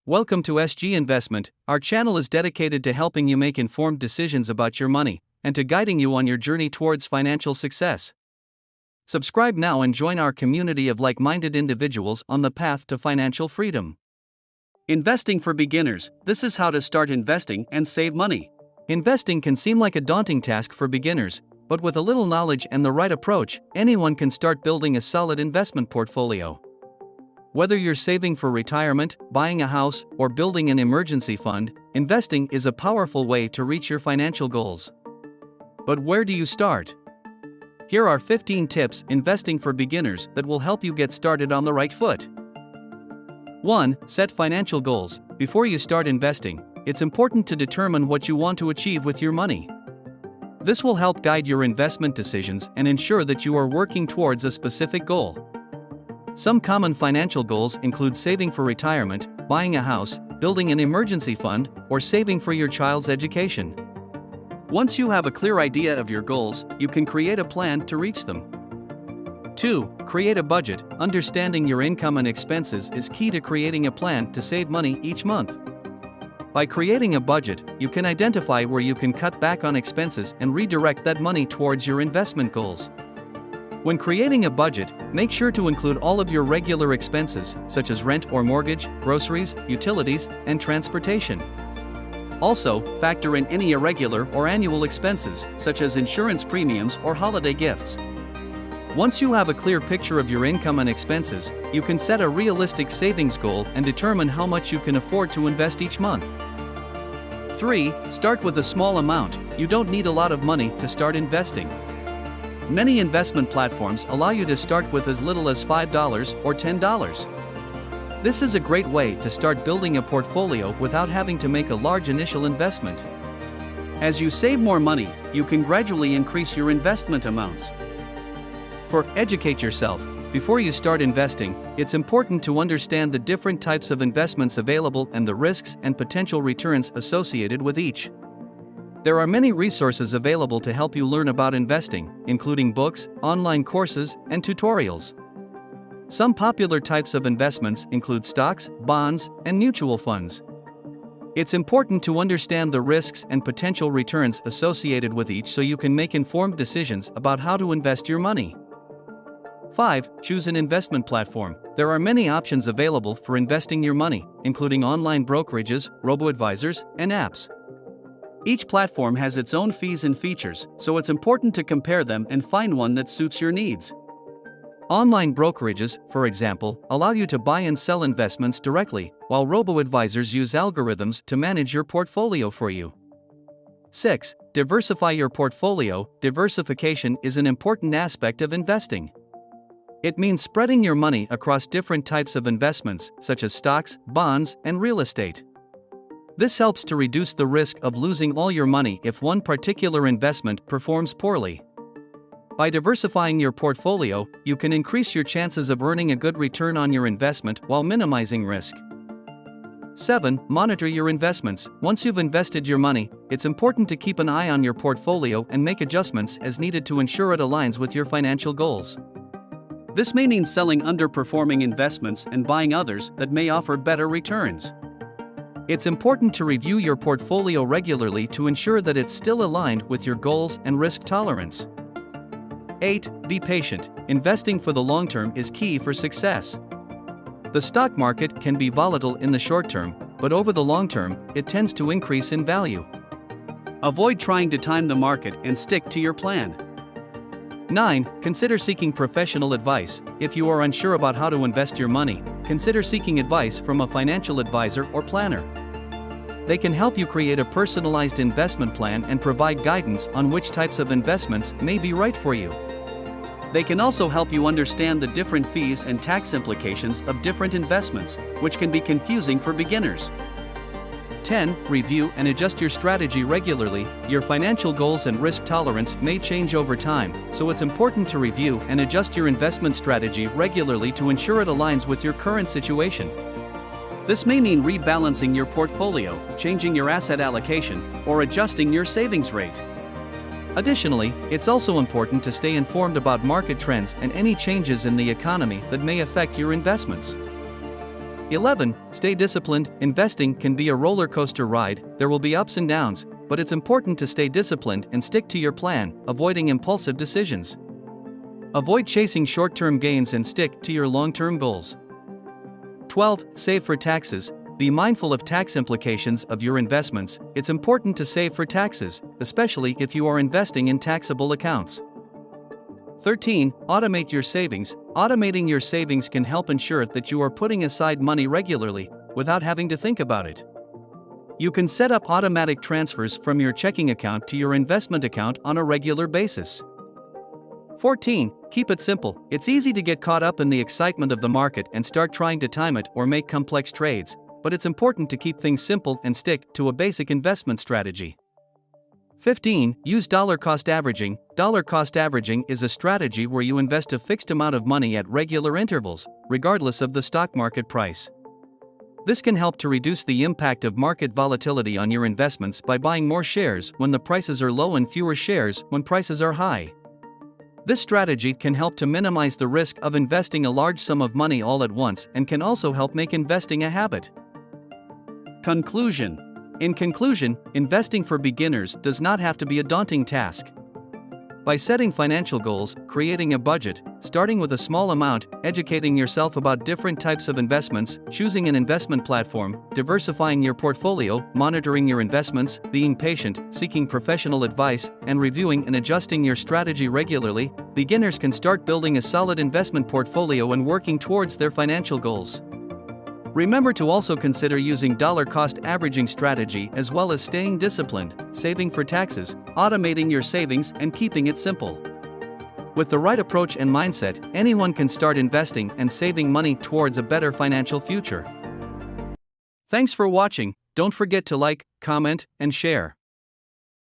Welcome to SG Investment. Our channel is dedicated to helping you make informed decisions about your money and to guiding you on your journey towards financial success. Subscribe now and join our community of like-minded individuals on the path to financial freedom. Investing for beginners. This is how to start investing and save money. Investing can seem like a daunting task for beginners, but with a little knowledge and the right approach, anyone can start building a solid investment portfolio. Whether you're saving for retirement, buying a house, or building an emergency fund, investing is a powerful way to reach your financial goals. But where do you start? Here are 15 tips investing for beginners that will help you get started on the right foot. 1. Set financial goals. Before you start investing, it's important to determine what you want to achieve with your money. This will help guide your investment decisions and ensure that you are working towards a specific goal. Some common financial goals include saving for retirement, buying a house, building an emergency fund, or saving for your child's education. Once you have a clear idea of your goals, you can create a plan to reach them. 2. Create a budget. Understanding your income and expenses is key to creating a plan to save money each month. By creating a budget, you can identify where you can cut back on expenses and redirect that money towards your investment goals. When creating a budget, make sure to include all of your regular expenses, such as rent or mortgage, groceries, utilities, and transportation. Also, factor in any irregular or annual expenses, such as insurance premiums or holiday gifts. Once you have a clear picture of your income and expenses, you can set a realistic savings goal and determine how much you can afford to invest each month. 3. Start with a small amount. You don't need a lot of money to start investing. Many investment platforms allow you to start with as little as $5 or $10. This is a great way to start building a portfolio without having to make a large initial investment. As you save more money, you can gradually increase your investment amounts. Educate yourself. Before you start investing, it's important to understand the different types of investments available and the risks and potential returns associated with each. There are many resources available to help you learn about investing, including books, online courses, and tutorials. Some popular types of investments include stocks, bonds, and mutual funds. It's important to understand the risks and potential returns associated with each so you can make informed decisions about how to invest your money. 5. Choose an investment platform. There are many options available for investing your money, including online brokerages, robo-advisors, and apps. Each platform has its own fees and features, so it's important to compare them and find one that suits your needs. Online brokerages, for example, allow you to buy and sell investments directly, while robo-advisors use algorithms to manage your portfolio for you. 6. Diversify your portfolio. Diversification is an important aspect of investing. It means spreading your money across different types of investments, such as stocks, bonds, and real estate. This helps to reduce the risk of losing all your money if one particular investment performs poorly. By diversifying your portfolio, you can increase your chances of earning a good return on your investment while minimizing risk. 7. Monitor your investments. Once you've invested your money, it's important to keep an eye on your portfolio and make adjustments as needed to ensure it aligns with your financial goals. This may mean selling underperforming investments and buying others that may offer better returns. It's important to review your portfolio regularly to ensure that it's still aligned with your goals and risk tolerance. 8. Be patient. Investing for the long term is key for success. The stock market can be volatile in the short term, but over the long term, it tends to increase in value. Avoid trying to time the market and stick to your plan. 9. Consider seeking professional advice. If you are unsure about how to invest your money, consider seeking advice from a financial advisor or planner. They can help you create a personalized investment plan and provide guidance on which types of investments may be right for you. They can also help you understand the different fees and tax implications of different investments, which can be confusing for beginners. 10. Review and adjust your strategy regularly. Your financial goals and risk tolerance may change over time, so it's important to review and adjust your investment strategy regularly to ensure it aligns with your current situation. This may mean rebalancing your portfolio, changing your asset allocation, or adjusting your savings rate. Additionally, it's also important to stay informed about market trends and any changes in the economy that may affect your investments. 11. Stay disciplined. Investing can be a roller coaster ride, there will be ups and downs, but it's important to stay disciplined and stick to your plan, avoiding impulsive decisions. Avoid chasing short-term gains and stick to your long-term goals. 12. Save for taxes. Be mindful of tax implications of your investments. It's important to save for taxes, especially if you are investing in taxable accounts. 13. Automate your savings. Automating your savings can help ensure that you are putting aside money regularly, without having to think about it. You can set up automatic transfers from your checking account to your investment account on a regular basis. 14. Keep it simple. It's easy to get caught up in the excitement of the market and start trying to time it or make complex trades, but it's important to keep things simple and stick to a basic investment strategy. 15. Use dollar cost averaging. Dollar cost averaging is a strategy where you invest a fixed amount of money at regular intervals, regardless of the stock market price. This can help to reduce the impact of market volatility on your investments by buying more shares when the prices are low and fewer shares when prices are high. This strategy can help to minimize the risk of investing a large sum of money all at once and can also help make investing a habit. Conclusion. In conclusion, investing for beginners does not have to be a daunting task. By setting financial goals, creating a budget, starting with a small amount, educating yourself about different types of investments, choosing an investment platform, diversifying your portfolio, monitoring your investments, being patient, seeking professional advice, and reviewing and adjusting your strategy regularly, beginners can start building a solid investment portfolio and working towards their financial goals. Remember to also consider using dollar cost averaging strategy as well as staying disciplined, saving for taxes, automating your savings, and keeping it simple. With the right approach and mindset, anyone can start investing and saving money towards a better financial future. Thanks for watching. Don't forget to like, comment, and share.